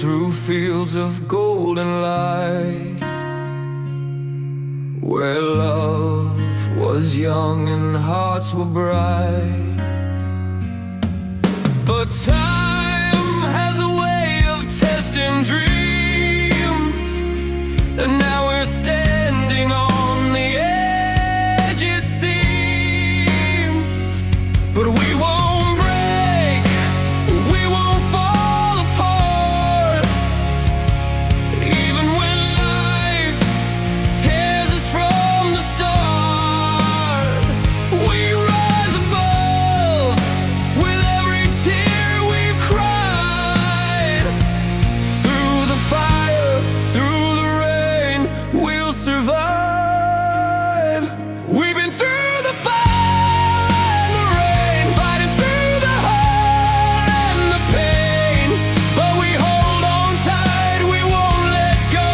through fields of golden light, where love was young and hearts were bright. But time has a way of testing dreams, and now we're standing on the edge, it seems. But we won't break, we won't fall apart, even when life tears us from the start. We rise above with every tear we've cried. Through the fire, through the rain, we'll survive. We've been through the fire and the rain, fighting through the hurt and the pain. But we hold on tight, we won't let go,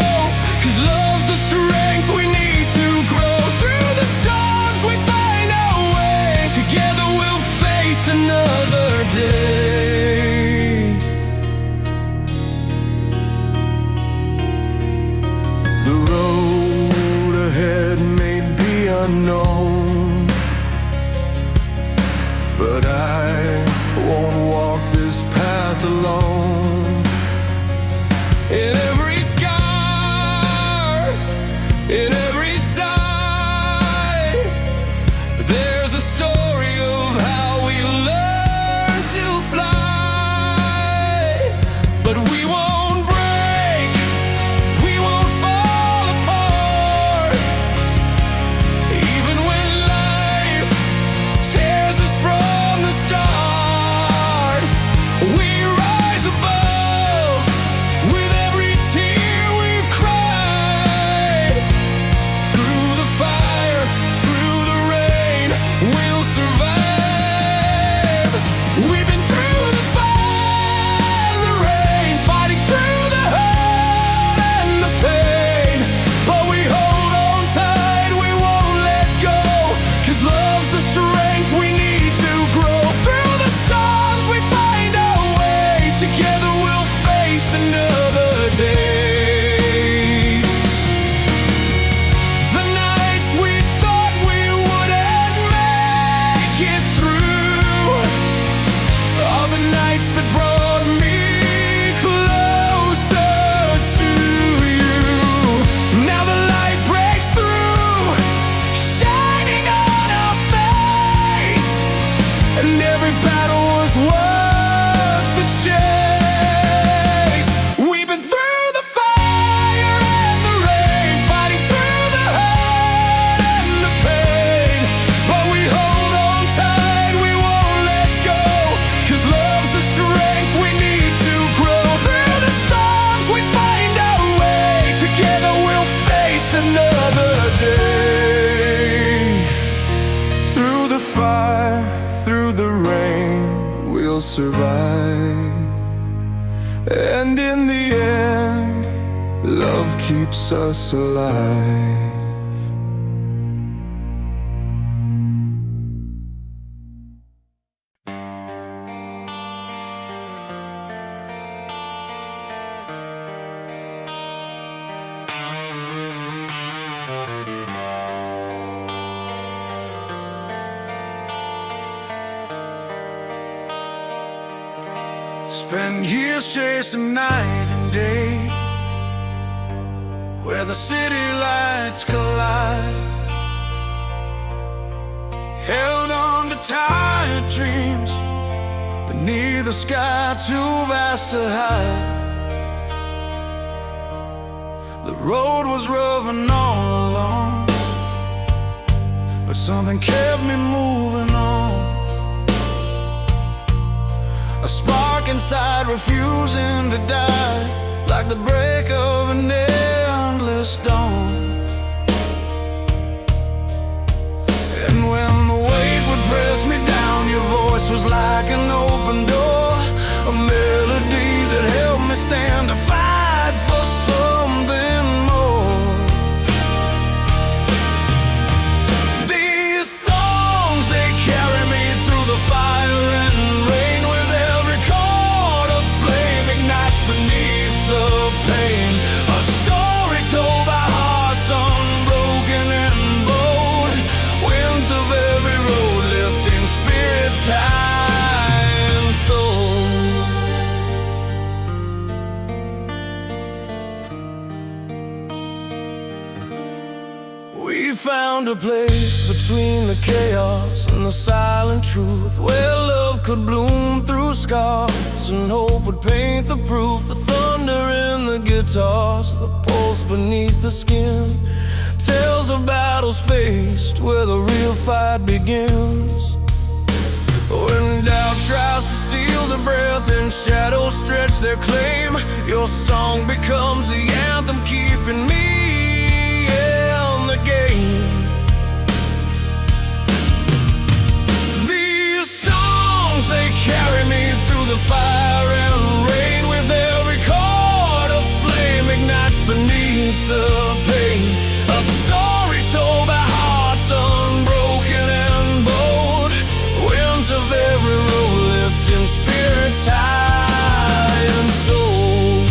'cause love's the strength we need to grow. Through the storms we find our way, together we'll face another day. The road ahead may be unknown, but I won't walk this path alone. In every scar, in every sigh, there's a story of how we learn to fly. But we won't break, we won't fall apart, even when life tears us from the start. We rise above with every tear we've cried. Through the fire, through the rain, we'll survive. We've been through the fire and the rain, fighting through the hurt and the pain. But we hold on tight, we won't let go, 'cause love's the strength we need to grow. Through the storms we find our way, together we'll face another day. The nights we thought we wouldn't make it through are the nights that brought me closer to you. Now the light breaks through, shining on our face, and every battle was worth the chase. We've been through the fire and the rain, fighting through the hurt and the pain. But we hold on tight, we won't let go, 'cause love's the strength we need to grow. Through the storms we find our way, together we'll face another day. Through the fire, through the rain, we'll survive. And in the end, love keeps us alive. Spend years chasing night and day, where the city lights collide. Held on to tired dreams, beneath the sky too vast to hide. The road was rough and all along, but something kept me moving on. A spark inside refusing to die, like the break of an endless dawn. And when the weight would press me down, your voice was like an open door, a melody that helped me stand to fight for something more. These songs, they carry me through the fire and rain, with every chord of flame ignites beneath the We found a place between the chaos and the silent truth, where love could bloom through scars and hope would paint the proof. The thunder in the guitars, the pulse beneath the skin, tales of battles faced where the real fight begins. When doubt tries to steal the breath and shadows stretch their claim, your song becomes the anthem keeping me in the game. These songs, they carry me through the fire and rain, with every chord of flame ignites beneath the pain. A story told by hearts unbroken and bold, winds of every road lifting spirits high and soul.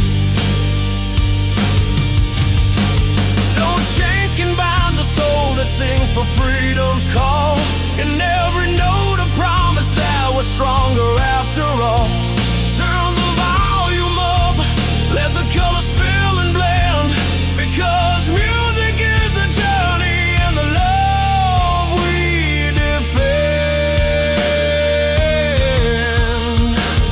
No chains can bind the soul that sings for freedom's call. In every note a promise that we're stronger after all. Turn the volume up, let the colors spill and blend, because music is the journey and the love we defend.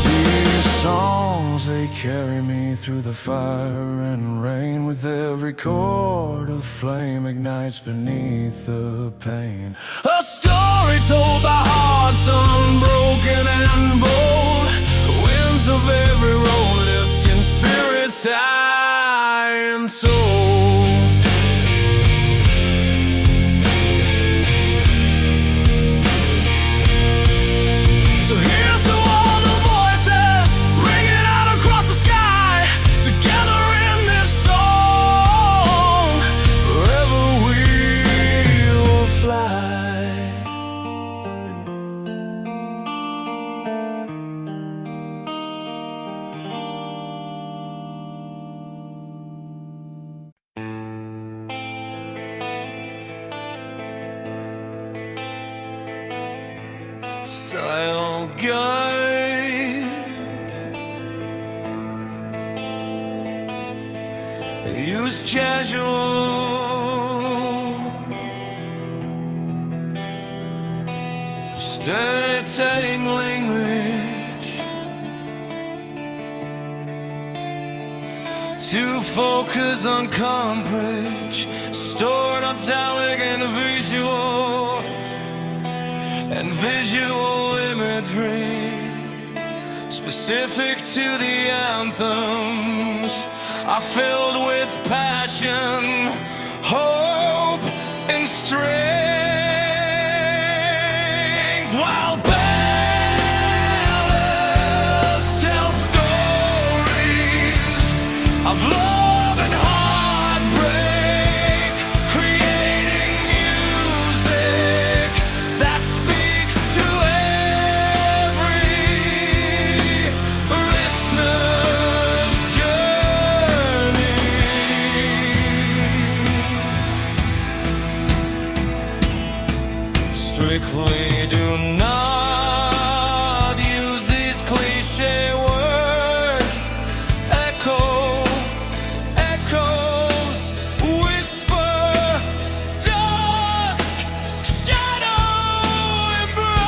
These songs, they carry me through the fire and rain, with every chord of flame ignites beneath the pain. A story told by hearts unbroken and bold, winds of every road lifting spirits high and soul. So here's to all the voices ringing out across the sky, together in this song, forever we will fly. Style guide, use casual, stunning language to focus on coverage, stored on talic and visual, and visual imagery specific to the anthems are filled with passion, hope, and strength, while ballads tell stories of love and heartbreak, creating music that speaks to every listener's journey. Strictly do not use these cliche words. Echo, echoes, whisper, dusk, shadow, embrace.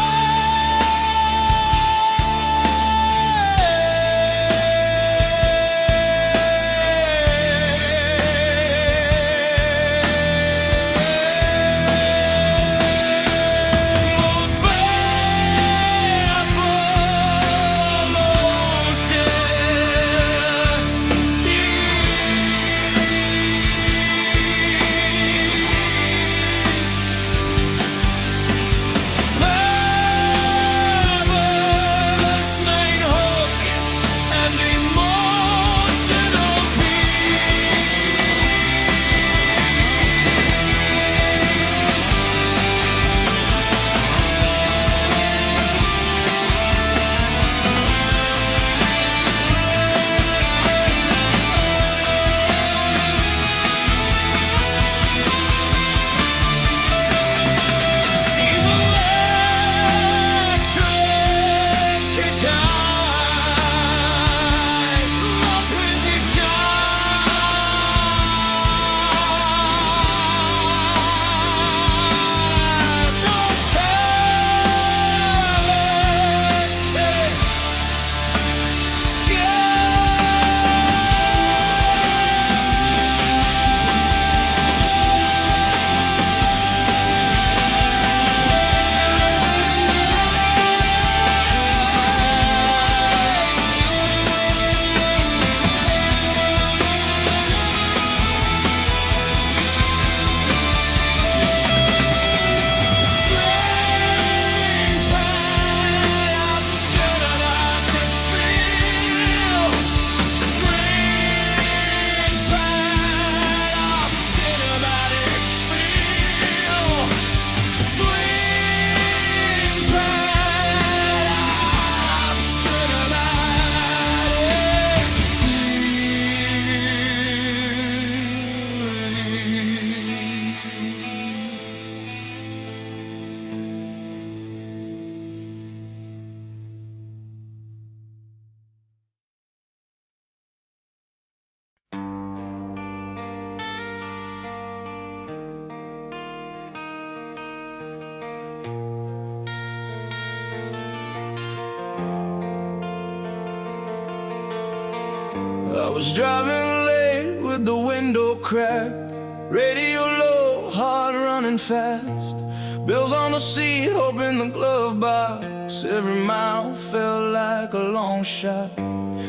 was driving late with the window cracked, radio low, heart running fast. Bills on the seat, hope in the glove box. Every mile felt like a long shot.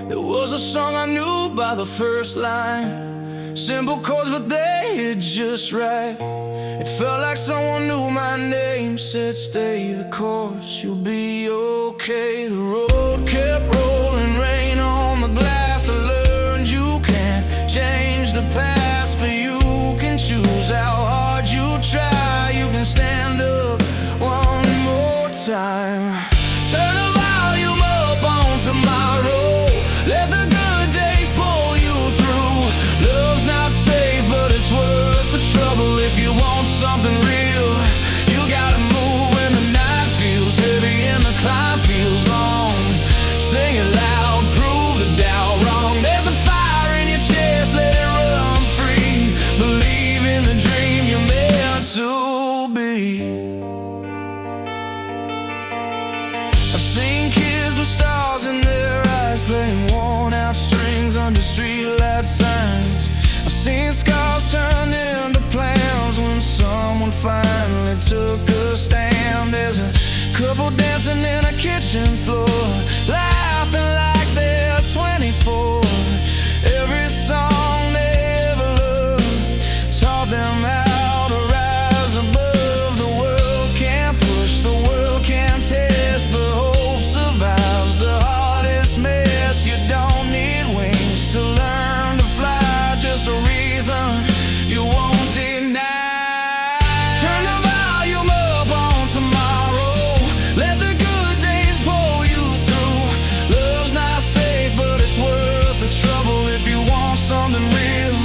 There was a song I knew by the first line, simple chords but they hit just right. It felt like someone knew my name, said stay the course, you'll be okay. The road kept rolling, rain on the glass. I learned you can't change the past, but you can choose how hard you try. You can stand up one more time. Turn the volume up on tomorrow. Let the good days pull you through. Love's not safe, but it's worth the trouble. If you want something real, you gotta move when the night feels heavy and the climb feels long. Sing it loud, prove the doubt wrong. There's a fire in your chest, let it run free. Believe in the dream you're meant to be. I've seen kids with stars in their eyes, playing worn out strings under streetlight signs. I've seen scars turn into plans when someone finally took a stand. There's a couple dancing in a kitchen floor, laughing like they're 24. Every song they ever loved taught them how to rise above. The world can't push, the world can't test, but hope survives the hardest mess. You don't need wings to learn to fly, just a reason you won't deny. Turn the volume up on tomorrow. Let the good days pull you through. Love's not safe, but it's worth the trouble. If you want something real,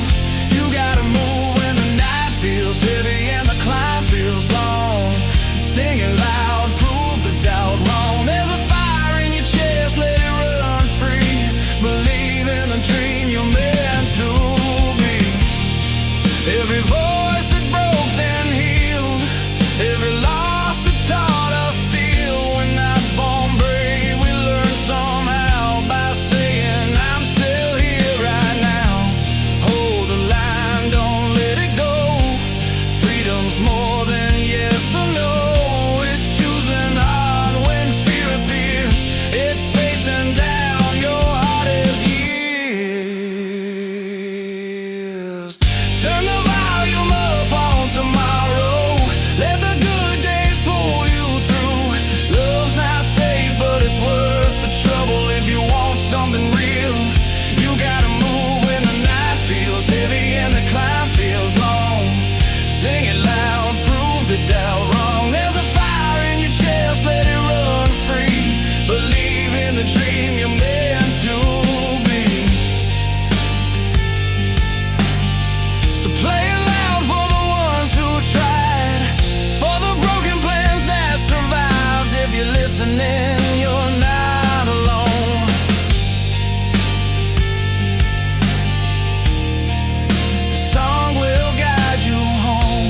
you gotta move when the night feels heavy and the climb feels long. Sing it loud, prove the doubt wrong. There's a fire in your chest, let it run free. Believe in the dream you're meant to be. Every voice that broke then healed, every loss that taught us still. We're not born brave, we learn somehow by saying I'm still here right now. Hold the line, don't let it go. Freedom's more than yes or no. It's choosing hard when fear appears. It's facing down your hardest years. Turn the volume up on tomorrow. Let the good days pull you through. Love's not safe, but it's worth the trouble. If you want something real, you gotta move when the night feels heavy and the climb feels long. Sing it loud, prove the doubt wrong. There's a fire in your chest, let it run free. Believe in the dream you're meant to be. So play it loud for the ones who tried, for the broken plans that survived. If you're listening, you're not alone. The song will guide you home.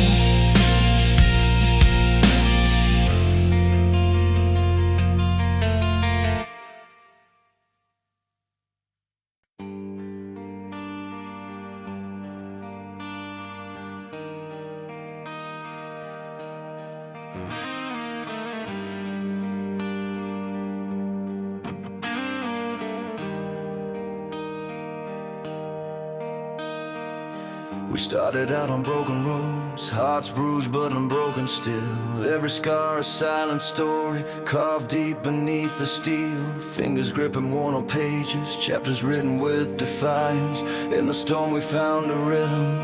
We started out on broken roads, hearts bruised but unbroken still. Every scar a silent story, carved deep beneath the steel. Fingers gripping worn on pages, chapters written with defiance. In the storm we found a rhythm,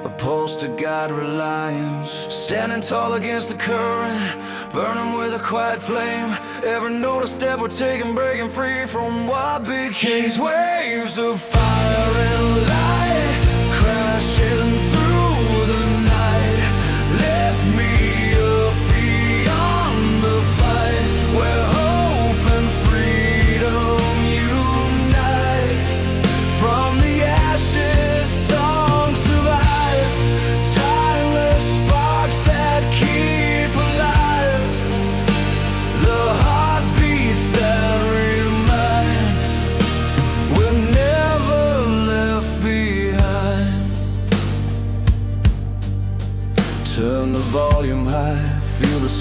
a pulse to guide reliance. Standing tall against the current, burning with a quiet flame. Every note a step we're taking, breaking free from what became these waves of fire and light, crashing through the night. Lift me up beyond the fight, where hope and freedom unite. From the ashes songs survive, timeless sparks that keep alive. The heartbeats that remind we'll never let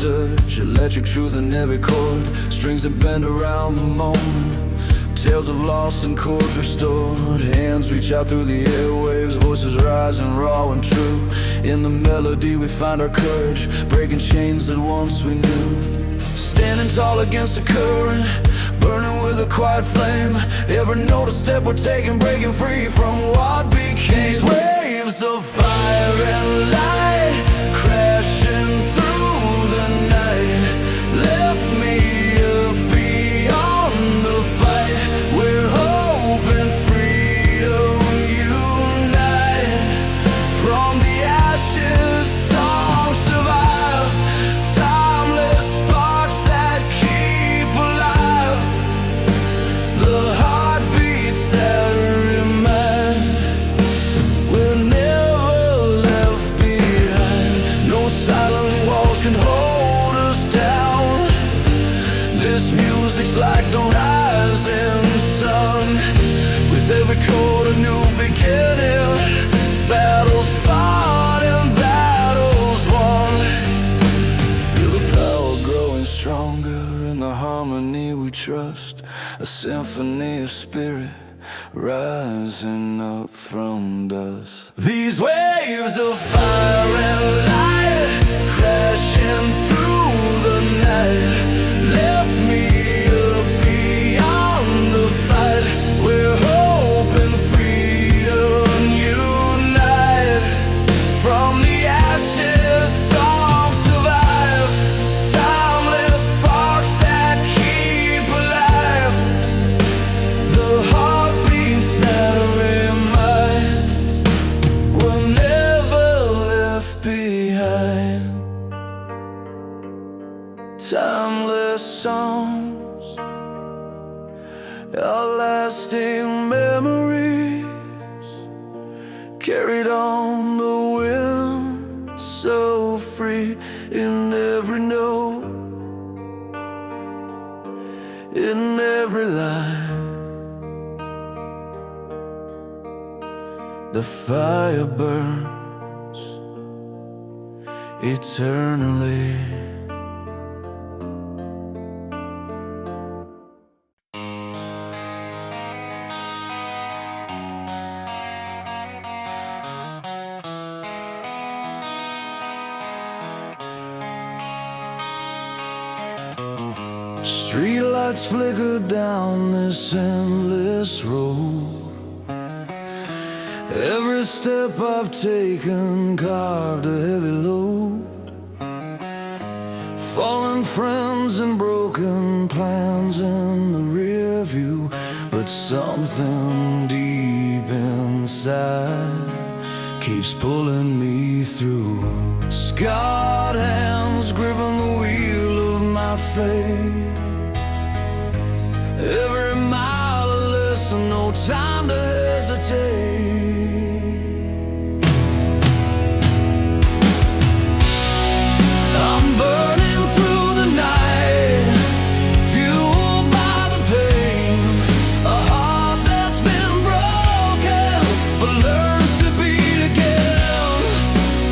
surge, electric truth in every chord, strings that bend around the moment, tales of loss and chords restored. Hands reach out through the airwaves, voices rising raw and true. In the melody we find our courage, breaking chains that once we knew. Standing tall against the current, burning with a quiet flame. Every note a step we're taking, breaking free from what became. These waves of fire and light, crashing through the night, left me up beyond the fight, where hope and freedom unite. From the ashes, songs survive, timeless sparks that keep alive, the heartbeats that remind we're never left behind. No silent walls can hold us down. This music's like the rising sun, with every chord a new beginning, battles fought and battles won. Feel the power growing stronger in the harmony we trust, a symphony of spirit rising up from dust. These waves of fire and light, crashing through the night, left me up beyond the fight, where hope and freedom unite. From the ashes, songs survive, timeless sparks that keep alive, the heartbeats that remind we're never left behind. Timeless songs, our lasting memories, carried on the wind, so free in every note, in every line. The fire burns eternally. Streetlights flicker down this endless road. Every step I've taken carved a heavy load. Fallen friends and broken plans in the rear view, but something deep inside keeps pulling me through. Scarred hands gripping the wheel of my fate. Every mile I listen, no time to hesitate. I'm burning through the night, fueled by the pain. A heart that's been broken, but learns to beat again.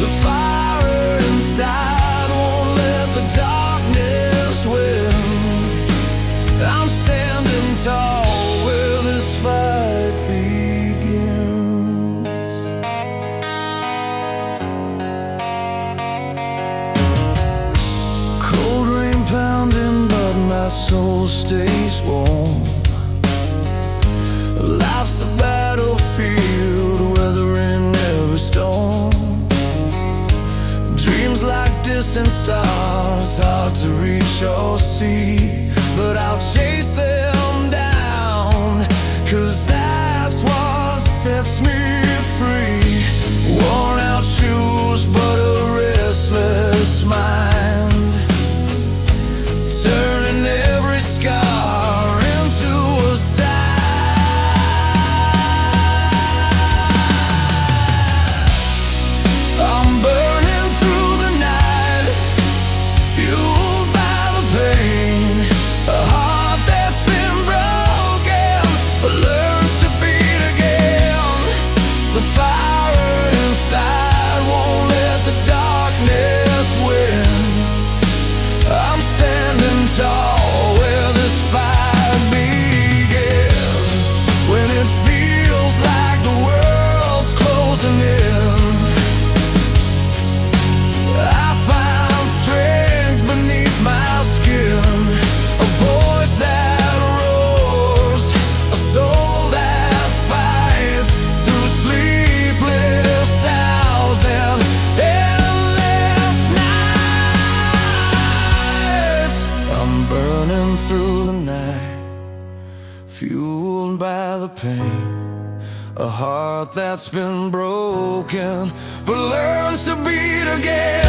The fire inside won't let the darkness win. I'm standing tall where this fight begins. Cold rain pounding, but my soul stays warm. Life's a battlefield, weathering every storm. Dreams like distant stars, hard to reach or see, but I'll chase them down, 'cause that's what sets me free. Worn out shoes, but a restless mind, turning every scar into a sign. I'm burning through the night, fueled by the pain. A heart that's been broken, but learns to beat again. that's been broken, but learns to beat again.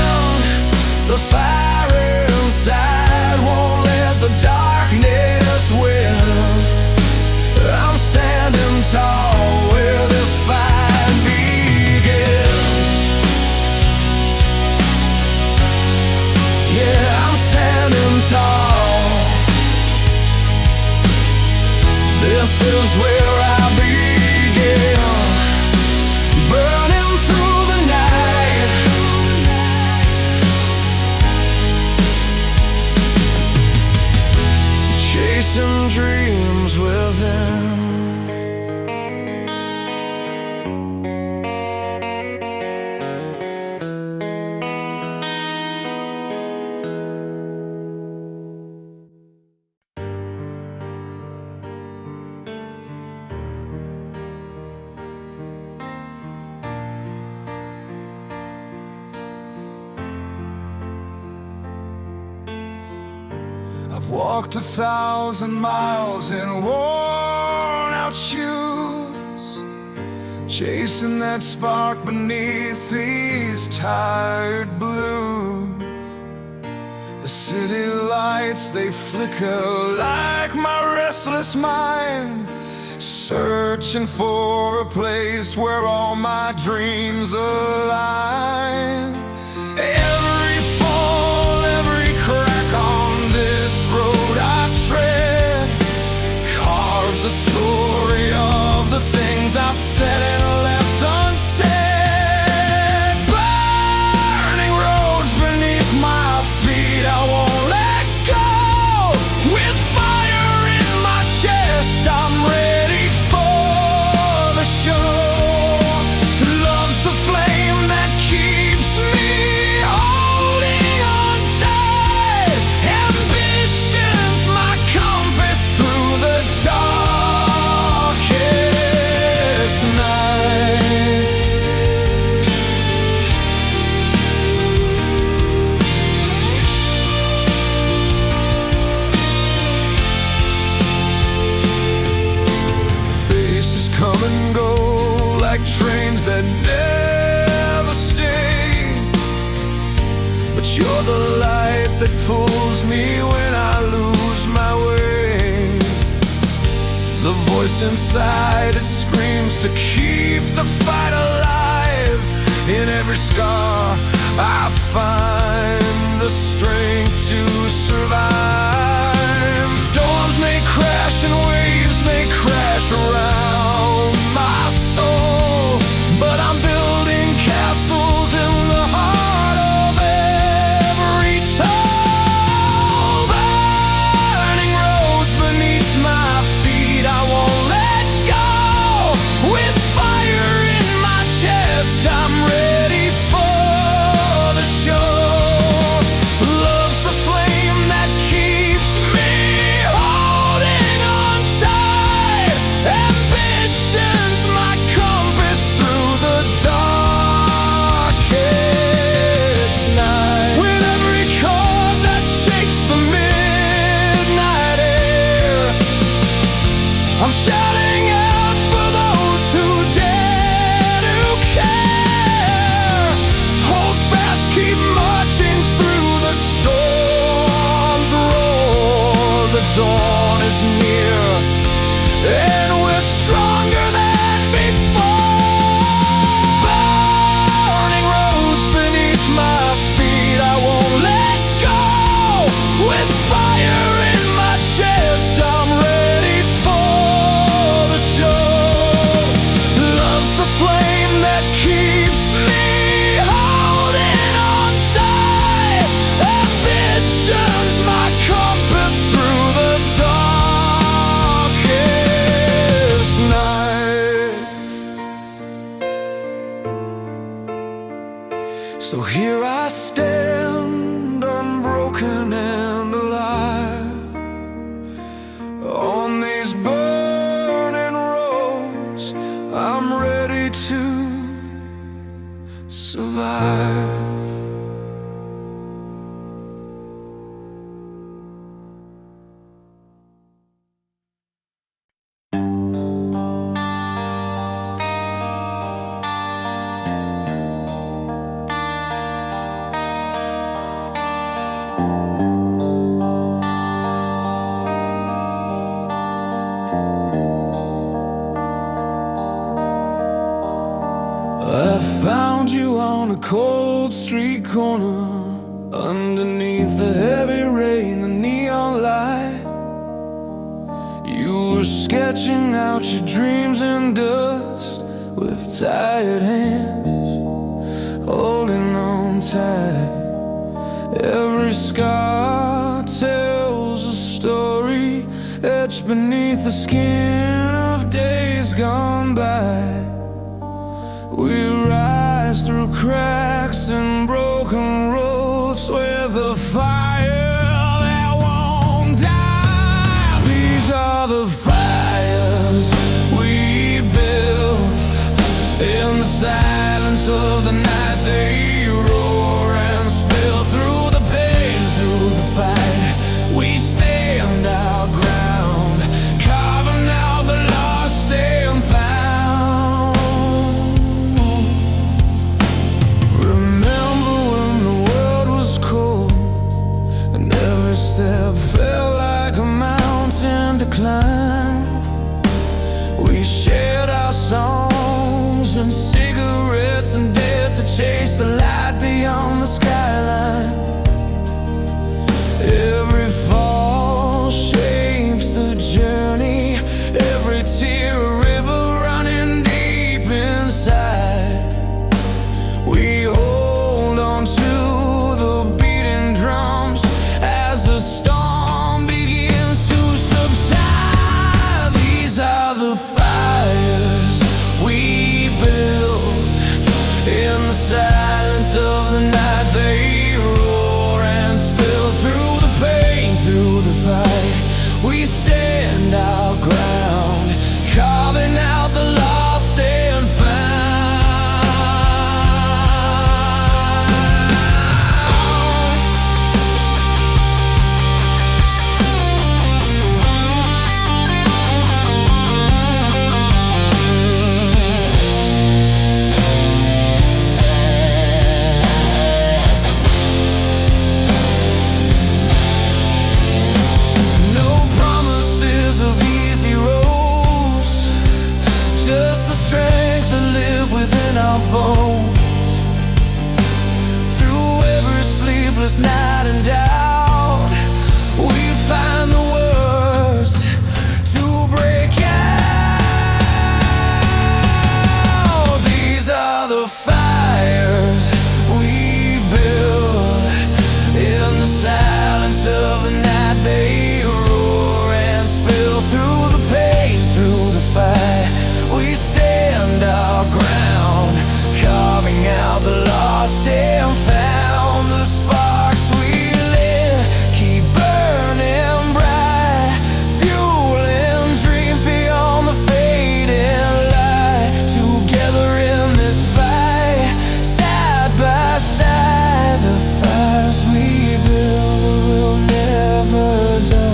The fire inside won't let the darkness win. I'm standing tall where this fight begins. Yeah, I'm standing tall. This is where I begin. Burning through the night, chasing dreams within. I've walked 1,000 miles in worn out shoes, chasing that spark beneath these tired blues. The city lights, they flicker like my restless mind, searching for a place where all my dreams align. Every fall, every crack on this road I tread carves a story of the things I've said and left unsaid. Burning roads beneath my feet, I won't let go. With fire in my chest, I'm ready for the show. Love's the flame that keeps me holding on tight. Ambition's my compass through the darkest night. Faces come and go like trains that never stay, but you're the light that pulls me when I lose my way. The voice inside, it screams to keep the fight alive. In every scar I find the strength to survive. Storms may crash and waves may crash around my soul, but I'm building castles in the heart of every toll. Burning roads beneath my feet, I won't let go. With fire in my chest, I'm ready for the show. Love's the flame that keeps me holding on tight. Ambition's my compass through the darkest night. With every chord that shakes the midnight air, I'm shouting out for those who dare to care. Hold fast, keep marching through the storms roar. The dawn is near, and we're stronger than before. Burning roads beneath my feet, I won't let go. With fire in my chest, I'm ready for the show. Love's the flame that keeps me holding on tight. Ambition's my compass through the darkest night. So here I stand, unbroken and alive, on these burning roads. I'm ready to survive. I found you on a cold street corner, underneath the heavy rain, the neon light. You were sketching out your dreams in dust, with tired hands holding on tight. Every scar tells a story etched beneath the skin of days gone by. We rise through cracks and broken roads with a fire that won't die. These are the fires we build in the silence of the night. They roar and spill through the pain, through the fight. We stand our ground, carving out the lost and found. Step felt like a mountain to climb. We shared our songs and cigarettes and dared to chase the light beyond the skyline. Every fall shapes the journey, every tear a river running deep inside. We hold on to the beating drums as the storm begins to subside. These are the fires we build in the silence of the night. They roar and spill through the pain, through the fight. We stand our ground, carving out the lost and found. Our bones, through every sleepless night and doubt, we find the words to break out. These are the fires we build in the silence of the night. They roar and spill through the pain, through the fight. We stand our ground, carving out the lost and found. The sparks we lit keep burning bright, fueling dreams beyond the fading light. Together in this fight, side by side, the fires we build will never die.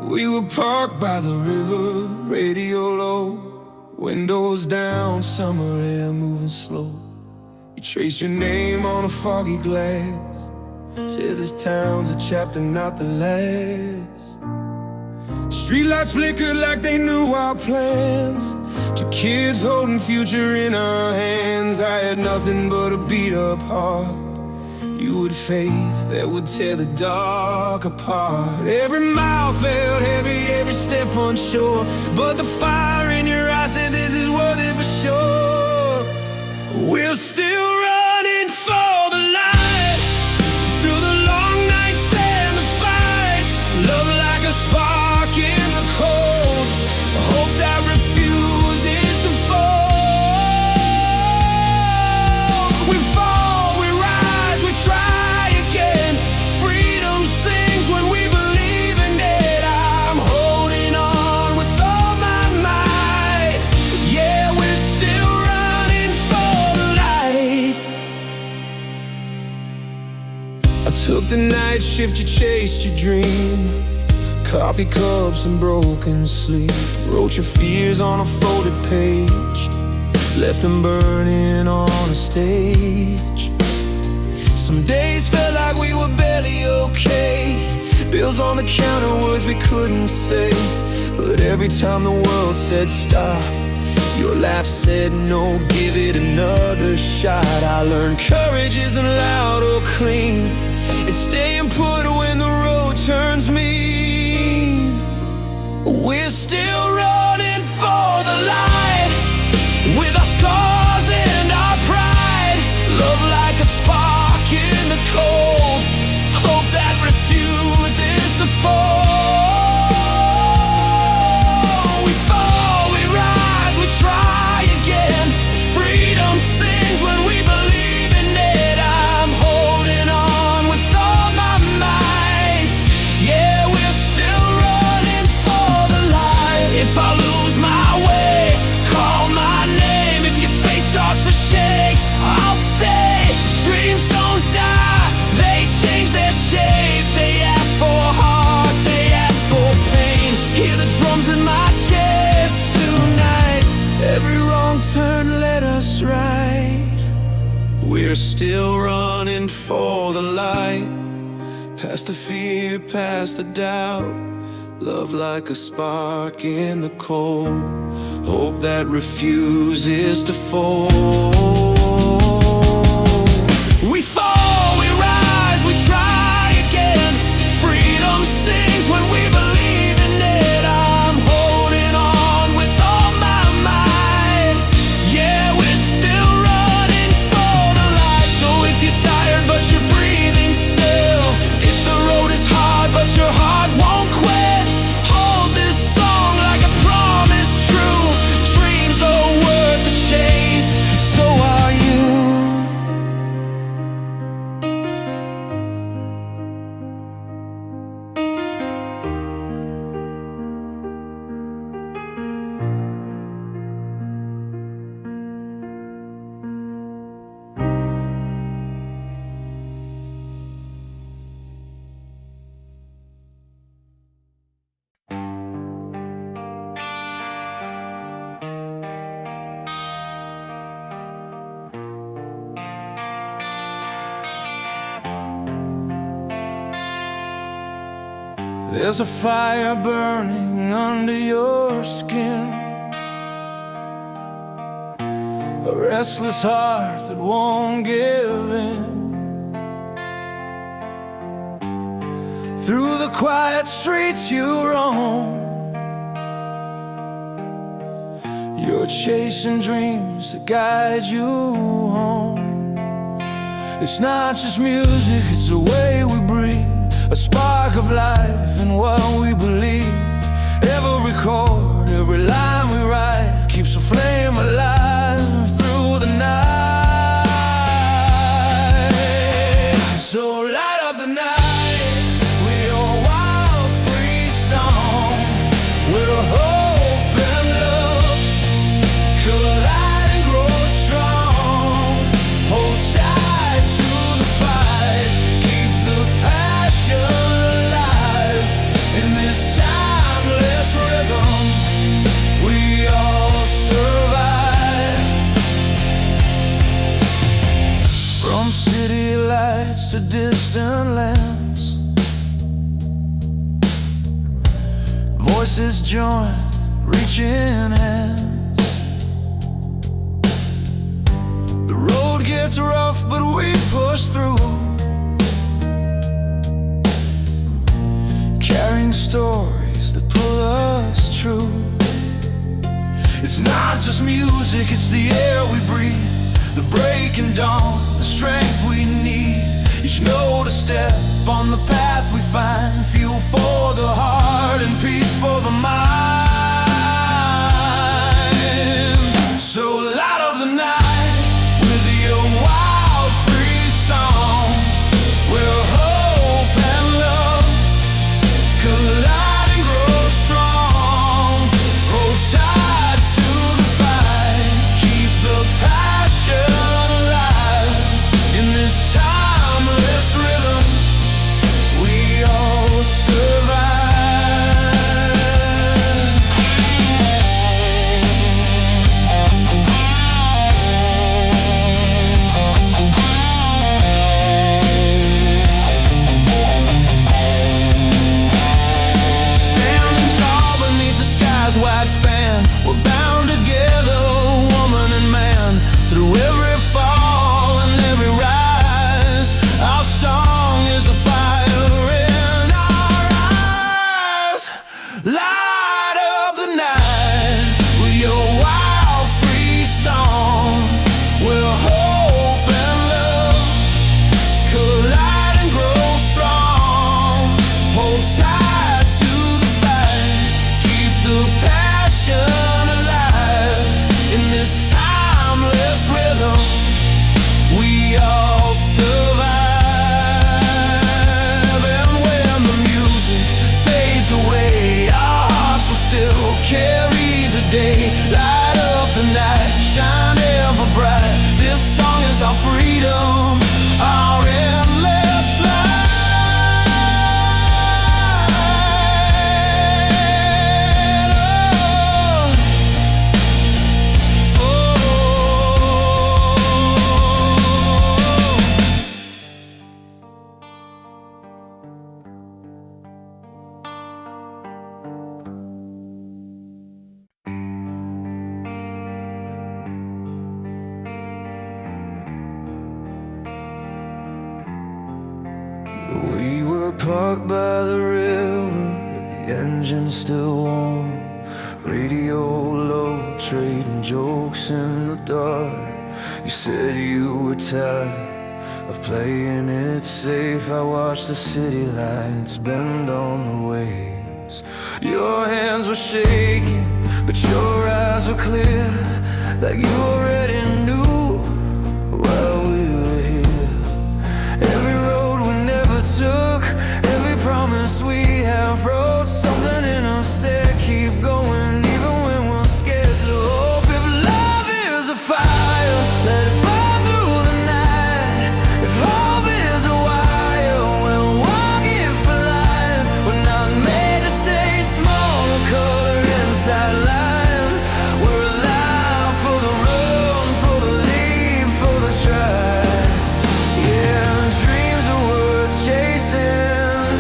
We were parked by the river, radio low, windows down, summer air moving slow. You traced your name on a foggy glass, said this town's a chapter, not the last. Streetlights flickered like they knew our plans, two kids holding future in our hands. I had nothing but a beat up heart, you had faith that would tear the dark apart. Every mile felt heavy, every step unsure, but the fire in your eyes said this is worth it for sure. We're still running for the light, through the long nights and the fights. Love like a spark in the cold, hope that refuses to fall. We fall, we rise, we try again. Freedom sings when we believe in it. I'm holding on with all my might. Yeah, Worked the night shift, you chased your dream. Coffee cups and broken sleep. Wrote your fears on a folded page, left them burning on a stage. Some days felt like we were barely okay. Bills on the counter, words we couldn't say. But every time the world said stop, your laugh said no, give it another shot. I learned courage isn't loud or clean. It's staying put when the road turns mean. We're still running for the light, with our scars and our pride. Love like a spark in the cold, hope that refuses to fall. We fall, we rise, we try again. Freedom sings when we believe in it. I'm holding on with all my might. Yeah, we're still running for the light. If I lose my way, call my name. If your face starts to shake, I'll stay. Dreams don't die, they change their shape. They ask for heart, they ask for pain. Hear the drums in my chest tonight. Every wrong turn led us right. We're still running for the light, past the fear, past the doubt. Love like a spark in the cold, hope that refuses to fall. We fall, we rise, we try again. Freedom sings when we believe in it. I'm holding on with all my might. Yeah, we're still running for the light. So if you're tired but you're breathing still, if the road is hard but your heart won't quit, hold this song like a promise true. Dreams are worth the chase, so are you. There's a fire burning under your skin, a restless heart that won't give in. Through the quiet streets you roam, you're chasing dreams that guide you home. It's not just music, it's the way we breathe, a spark of life in what we believe. Every chord, every line we write keeps the flame alive through the night. So light up the night with your wild, free song, where hope and love collide and grow strong. Hold tight to the fight, keep the passion alive in this timeless rhythm. We all survive. From city lights to distant lands, voices join, reaching hands. The road gets rough, but we push through, carrying stories that pull us true. It's not just music, it's the air we breathe, the breaking dawn, the strength we need. Each note a step on the path we find, fuel for the heart and peace for the mind. So light of the night with your wild, free song, where hope and love collide and grow strong. Hold tight to the fight, keep the passion alive in this timeless rhythm. We were parked by the river, the engine still warm, radio low, trading jokes in the dark. You said you were tired of playing it safe. I watched the city lights bend on the waves. Your hands were shaking, but your eyes were clear, like you already knew while we were here. Every road we never took, every promise we have wrote, something in us said keep going even when we're scared to hope. If love is a fire, let it burn through the night. If hope is a wire, we'll walk it for life. We're not made to stay small, no color inside lines. We're alive for the run, for the leap, for the try. Yeah, dreams are worth chasing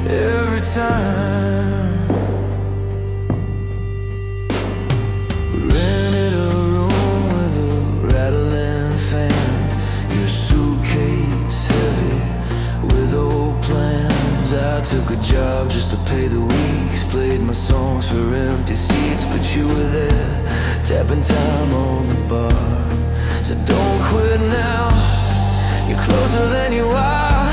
every time. We rented a room with a rattling fan, your suitcase heavy with old plans. I took a job just to pay the weeks, played my songs for empty seats, but you were there, tapping time on the bar. So don't quit now, you're closer than you are.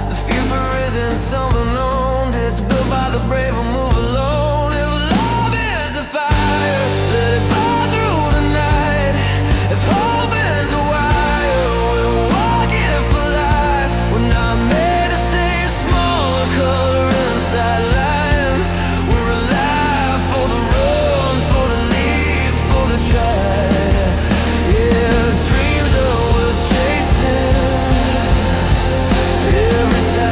The future isn't something owned, it's built by the brave who move alone. If love is a fire, let it burn through the night. If hope is a wire, we'll walk it for life. We're not made to stay small or color inside lines. We're alive for the run, for the leap, for the try. Yeah, dreams are worth chasing every time.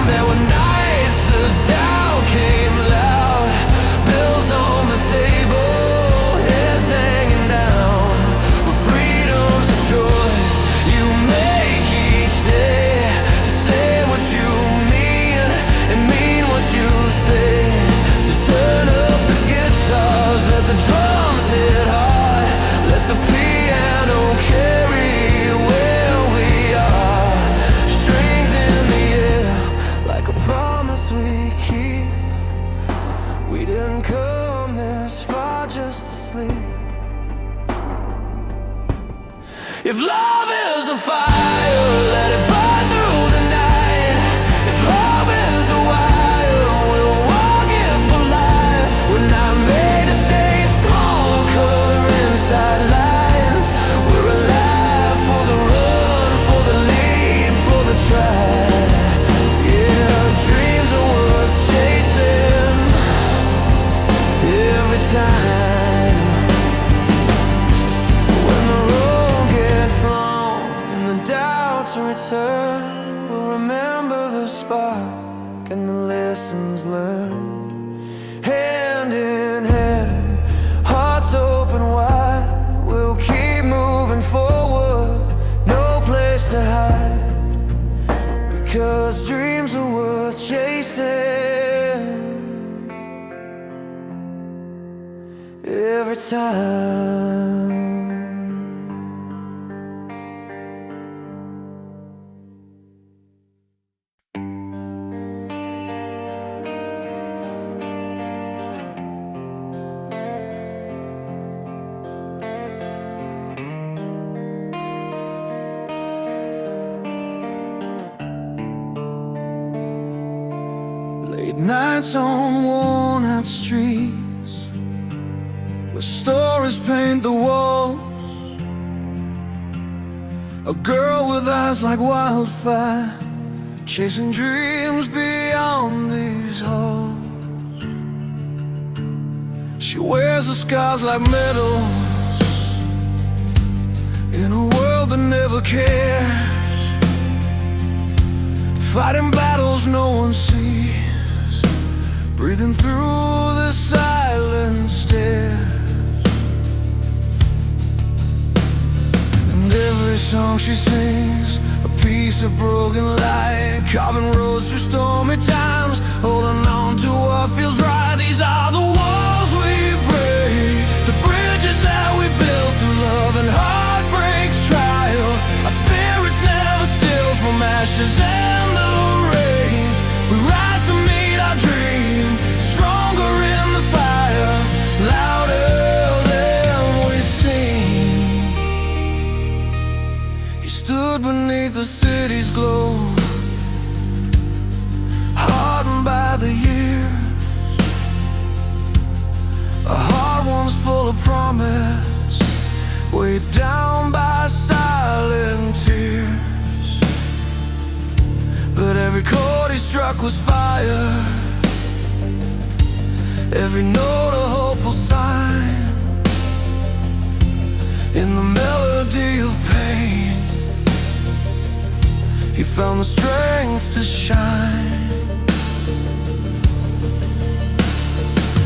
There were nights the doubt came loud, bills on the table, heads hanging down. But freedom's a choice you make each day, to say what you mean and mean what you say. So turn up the guitars, let the drums hit hard, let the piano carry where we are. Strings in the air, like a promise we keep. We didn't come this far just to sleep. If love is a fire, let it burn through the night. If hope is a wire, we'll walk it for life. We're not made to stay small or color inside lines. We're alive for the run, for the leap, for the try. Yeah, dreams are worth chasing every time. When the road gets long and the doubts return, we'll remember the spark and the lessons learned. Hand in hand, hearts open wide, we'll keep moving forward, no place to hide. Because dreams are worth chasing every time. Late nights on worn-out streets, where stories paint the walls. A girl with eyes like wildfire, chasing dreams beyond these halls. She wears the scars like medals, in a world that never cares, fighting battles no one sees, breathing through the silent stairs. And every song she sings, a piece of broken light, carving roads through stormy times, holding on to what feels right. These are the walls we break, the bridges that we built through love and heartbreaks. ashes and the rain. We rise to meet our dream, stronger in the fire, louder than we sing. He stood beneath the city's glow, hardened by the years, a heart once full of promise, weighed down by silent tears. But every chord he struck was fire, every note a hopeful sign. In the melody of pain, he found the strength to shine.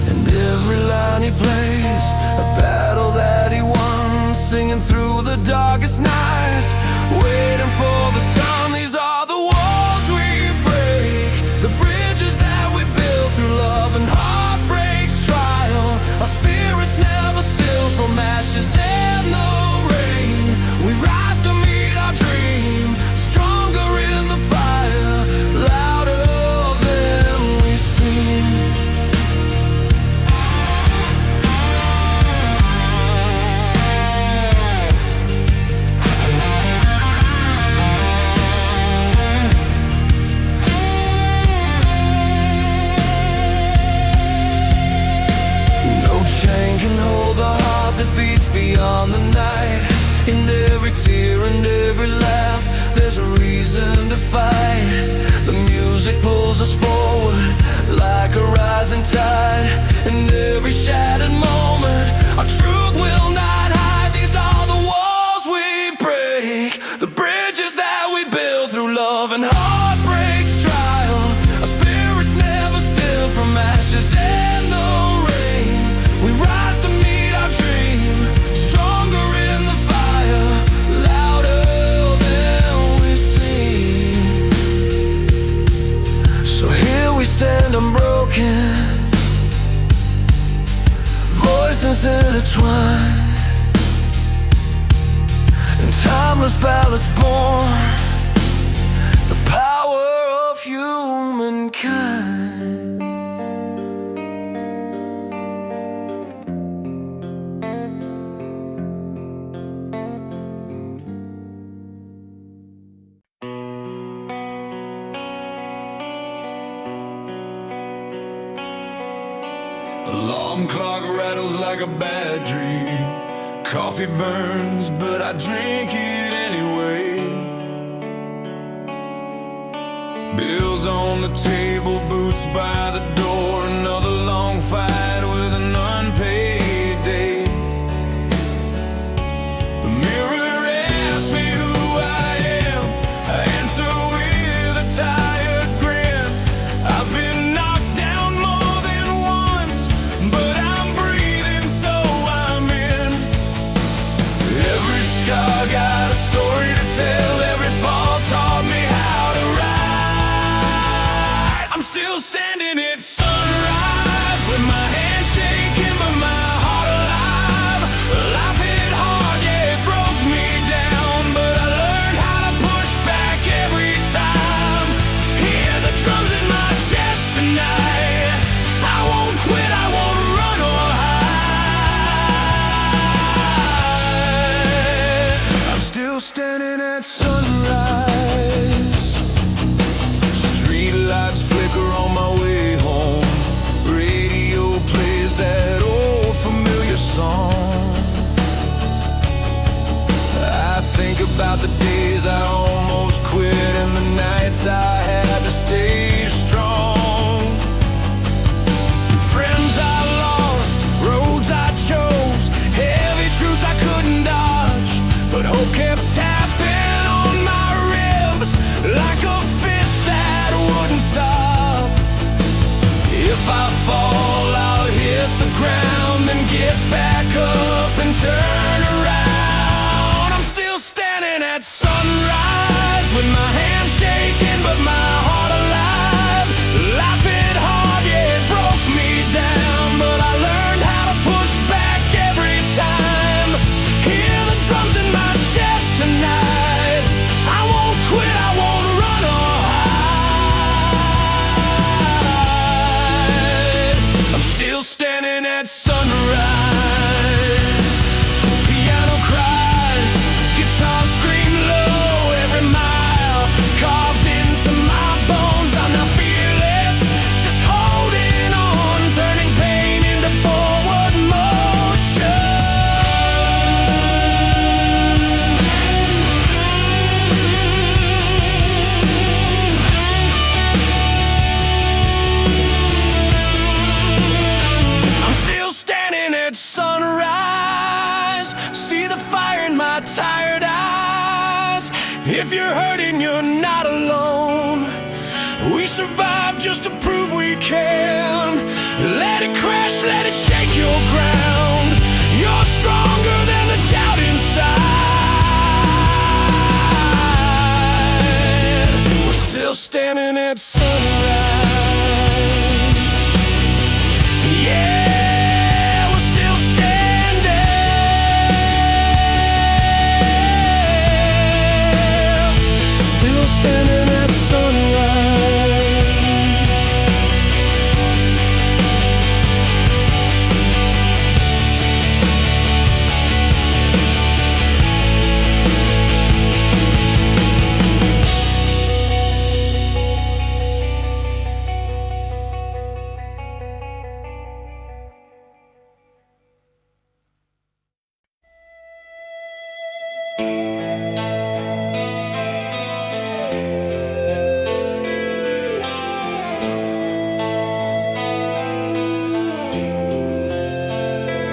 And every line he plays, a battle that he won, singing through the darkest nights, waiting for the sun. These are the walls we break, the bridges that we build through love and heartbreak's trial. Our spirits never still from ashes and the rain. We rise to meet our dream, stronger in the fire, louder than we sing. Beyond the night, in every tear and every laugh, there's a reason to fight. The music pulls us forward like a rising tide. In every shattered moment, our truth will not hide. These are the walls we break, the bridges that we build through love and heartbreak's trial. Our spirits never still from ashes and the rain. We rise to meet our dream, stronger in the fire, louder than we sing. So here we stand unbroken, voices intertwined, and timeless ballads born, the power of humankind. Alarm clock rattles like a bad dream. Coffee burns, but I drink it anyway. Bills on the table, boots by the door. Another long fight with an unpaid day. The mirror asks me who I am. I answer with a tired grin. I've been knocked down more than once, but I'm breathing, so I'm in. Every scar got a story to tell. Every fall taught me how to rise. I'm still standing at sunrise with my hand shaking but my heart alive. Life hit hard, yeah, it broke me down, but I learned how to push back every time. Hear the drums in my chest tonight. I won't quit, I won't run or hide. I'm still standing at sunrise. Street lights flicker on my way home. Radio plays that old familiar song. I think about the days I almost quit and the nights I had to stay strong. Friends I lost, roads I chose, heavy truths I couldn't dodge, but hope kept tapping on my ribs like a fist that wouldn't stop. If I fall, I'll hit the ground, then get back up and turn around. I'm still standing at sunrise. If you're hurting, you're not alone. We survive just to prove we can. Let it crash, let it shake your ground. You're stronger than the doubt inside. We're still standing at sunrise. Yeah, we're still standing. Still standing at sunrise.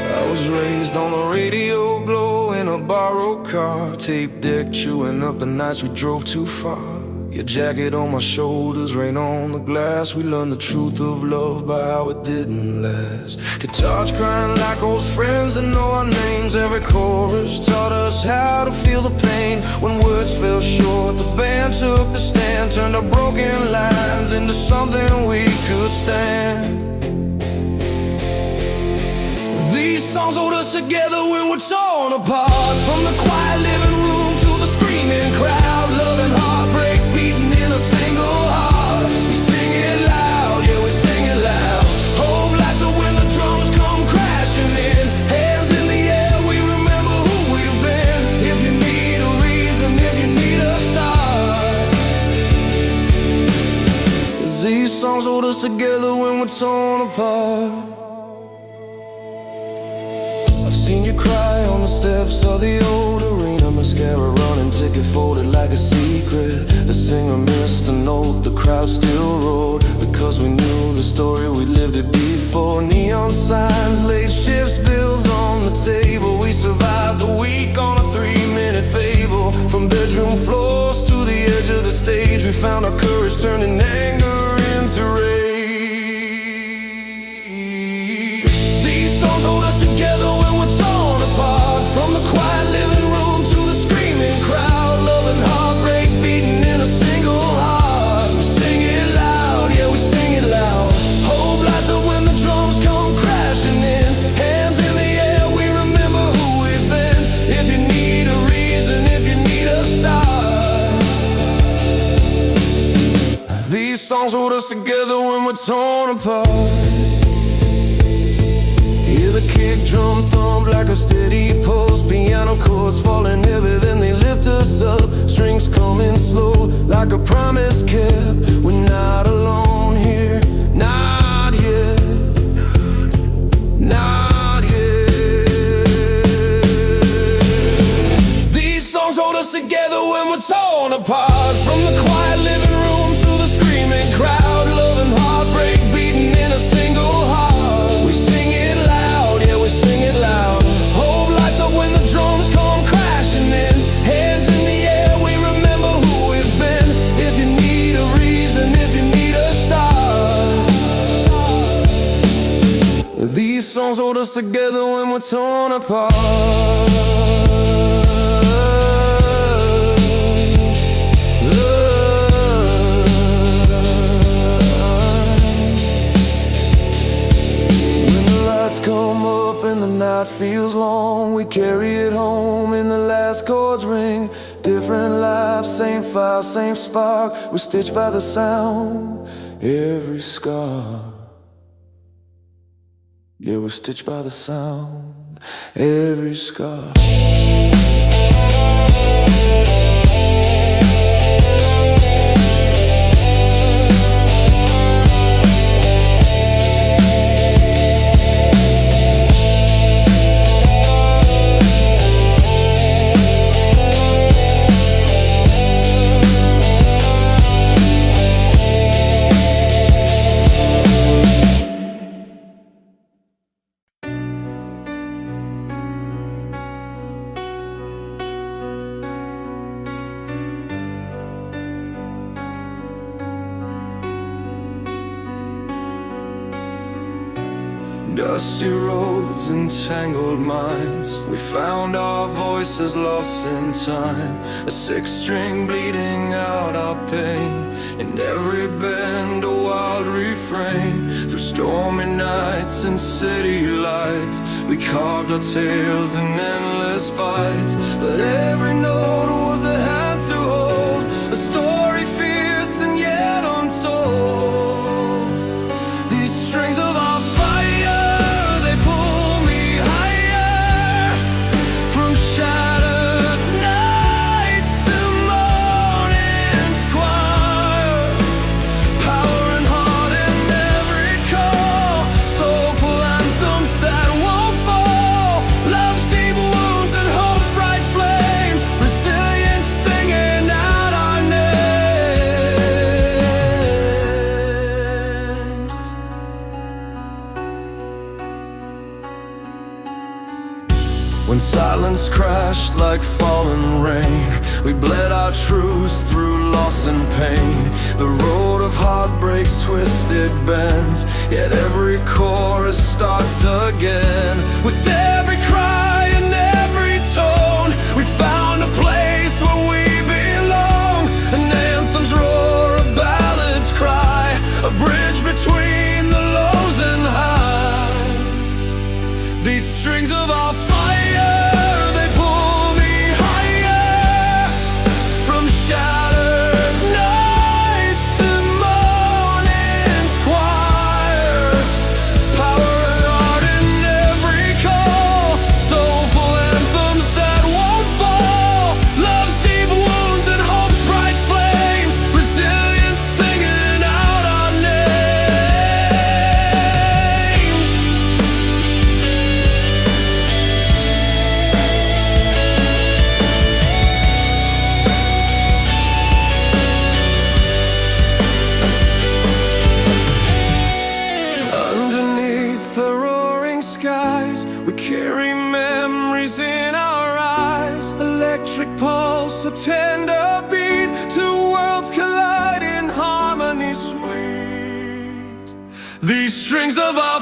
I was raised on the radio glow in a borrowed car, tape deck chewing up the nights we drove too far. Your jacket on my shoulders, rain on the glass. We learned the truth of love by how it didn't last. Guitars crying like old friends that know our names. Every chorus taught us how to feel the pain. When words fell short, the band took the stand, turned our broken lines into something we could stand. These songs hold us together when we're torn apart. From the quiet living room to the screaming crowd, love and heartbreak beating in a single heart. We sing it loud, yeah, we sing it loud. Hope lights up when the drums come crashing in. Hands in the air, we remember who we've been. If you need a reason, if you need a start, 'cause these songs hold us together when we're torn apart. Seen you cry on the steps of the old arena, mascara running, ticket folded like a secret. The singer missed a note, the crowd still roared, because we knew the story, we lived it before. Neon signs, late shifts, bills on the table. We survived the week on a 3-minute fable. From bedroom floors to the edge of the stage, we found our courage turning anger into rage. These songs hold us together when we're torn apart. From the quiet living room to the screaming crowd, love and heartbreak beating in a single heart. We sing it loud, yeah, we sing it loud. Hope lights up when the drums come crashing in. Hands in the air, we remember who we've been. If you need a reason, if you need a start, these songs hold us together when we're torn apart. Hear the kick drum thump like a steady pulse. Piano chords falling heavy, then they lift us up. Strings coming slow like a promise kept. We're not alone here, not yet, not yet. These songs hold us together when we're torn apart. From the quiet living room to the screaming crowd, love and heartbreak beating in a single heart. We sing it loud, yeah, we sing it loud. Hope lights up when the drums come crashing in. Hands in the air, we remember who we've been. If you need a reason, if you need a start, these songs hold us together when we're torn apart. Come up and the night feels long. We carry it home in the last chords ring. Different lives, same fire, same spark. We're stitched by the sound, every scar. Yeah, we're stitched by the sound, every scar. dusty roads and tangled minds. We found our voices lost in time, a sixth string bleeding out our pain. In every bend a wild refrain. Through stormy nights and city lights, we carved our tales in endless fights. But every note was a hand to hold, a story fierce and yet untold. These strings of our fire, they pull me higher. From shattered nights to morning's choir. Power and heart in every call, soulful anthems that won't fall. Love's deep wounds and hope's bright flames, resilient singing out our names. When silence crashed like fallen rain, we bled our truths through loss and pain. The road of heartbreaks, twisted bends, yet every chorus starts again. With every cry and every tone, we found a place where we belong. An anthem's roar, a ballad's cry, a bridge between the lows and highs. These strings of our fire, they pull me higher. From shattered nights to morning's choir. Power and heart in every call, soulful anthems that won't fall. Love's deep wounds and hope's bright flames, resilient singing out our names. Underneath the roaring skies, we carry memories in our eyes. Electric pulse, a tender beat, two worlds collide in harmony sweet. These strings of our